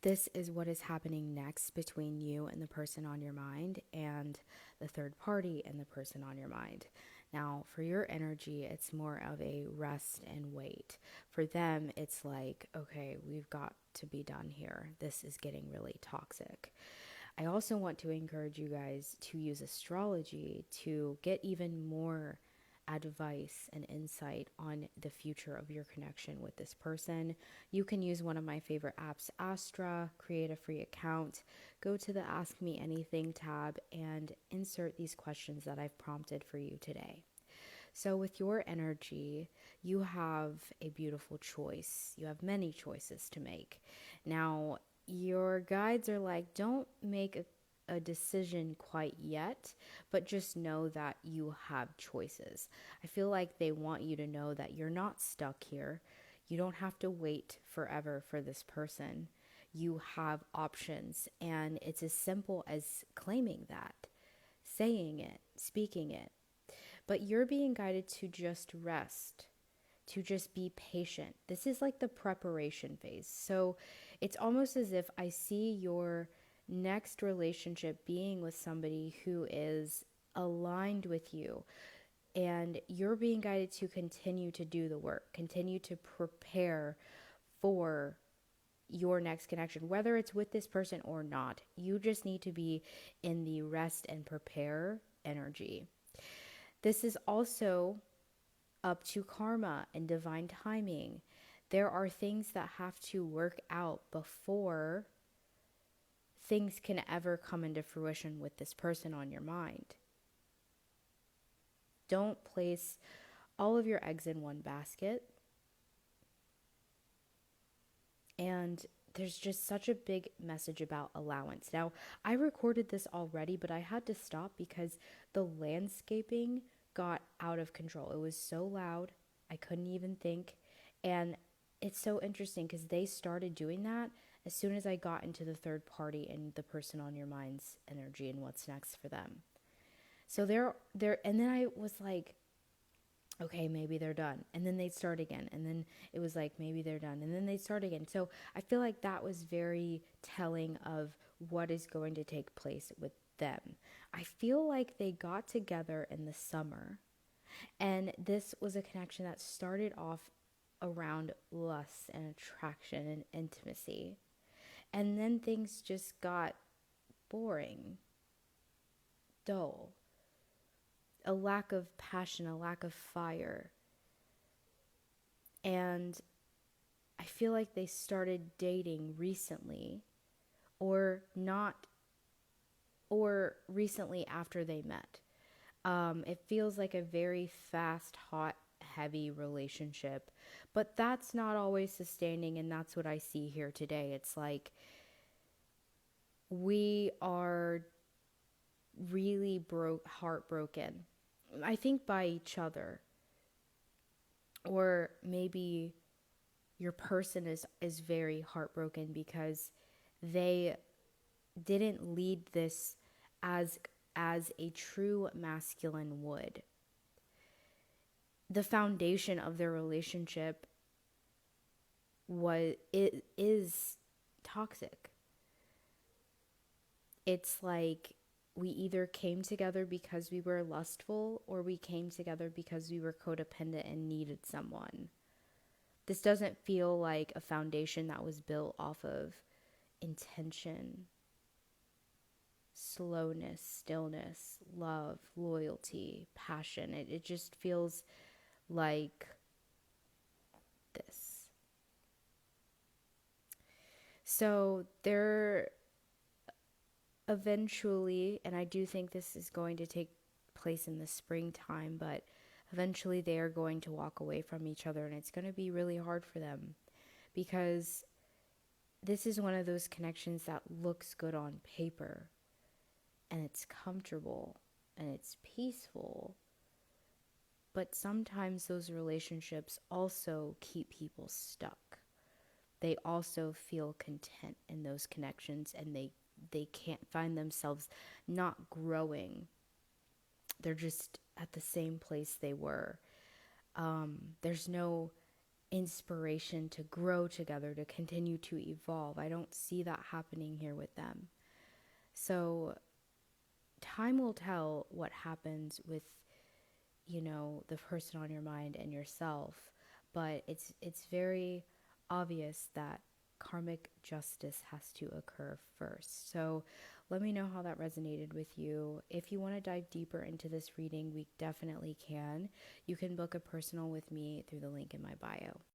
this is what is happening next between you and the person on your mind and the third party and the person on your mind. Now, for your energy, it's more of a rest and wait. For them, it's like, okay, we've got to be done here. This is getting really toxic. I also want to encourage you guys to use astrology to get even more advice and insight on the future of your connection with this person. You can use one of my favorite apps, Astra, create a free account, go to the Ask Me Anything tab, and insert these questions that I've prompted for you today. So, with your energy, you have a beautiful choice. You have many choices to make. Now, your guides are like, don't make a decision quite yet, but just know that you have choices. I feel like they want you to know that you're not stuck here. You don't have to wait forever for this person. You have options, and it's as simple as claiming that, saying it, speaking it. But you're being guided to just rest, to just be patient. This is like the preparation phase. So it's almost as if I see your next relationship being with somebody who is aligned with you. And you're being guided to continue to do the work, continue to prepare for your next connection, whether it's with this person or not. You just need to be in the rest and prepare energy. This is also up to karma and divine timing. There are things that have to work out before things can ever come into fruition with this person on your mind. Don't place all of your eggs in one basket. And there's just such a big message about allowance. Now, I recorded this already, but I had to stop because the landscaping got out of control. It was so loud, I couldn't even think. And it's so interesting because they started doing that as soon as I got into the third party and the person on your mind's energy and what's next for them. So and then I was like, okay, maybe they're done. And then they'd start again. And then it was like, maybe they're done. And then they'd start again. So I feel like that was very telling of what is going to take place with them. I feel like they got together in the summer. And this was a connection that started off around lust and attraction and intimacy. And then things just got boring, dull, a lack of passion, a lack of fire. And I feel like they started dating recently or not, or recently after they met. It feels like a very fast, hot, heavy relationship, but that's not always sustaining, and that's what I see here today. It's like we are really heartbroken, I think, by each other. Or maybe your person is very heartbroken because they didn't lead this as a true masculine would. The foundation of their relationship is toxic. It's like we either came together because we were lustful or we came together because we were codependent and needed someone. This doesn't feel like a foundation that was built off of intention, slowness, stillness, love, loyalty, passion. It just feels like this. So there eventually, and I do think this is going to take place in the springtime, but eventually they are going to walk away from each other, and it's going to be really hard for them because this is one of those connections that looks good on paper and it's comfortable and it's peaceful. But sometimes those relationships also keep people stuck. They also feel content in those connections, and they can't find themselves not growing. They're just at the same place they were. There's no inspiration to grow together, to continue to evolve. I don't see that happening here with them. So time will tell what happens with, the person on your mind and yourself, but it's very obvious that karmic justice has to occur first. So let me know how that resonated with you. If you want to dive deeper into this reading, we definitely can. You can book a personal with me through the link in my bio.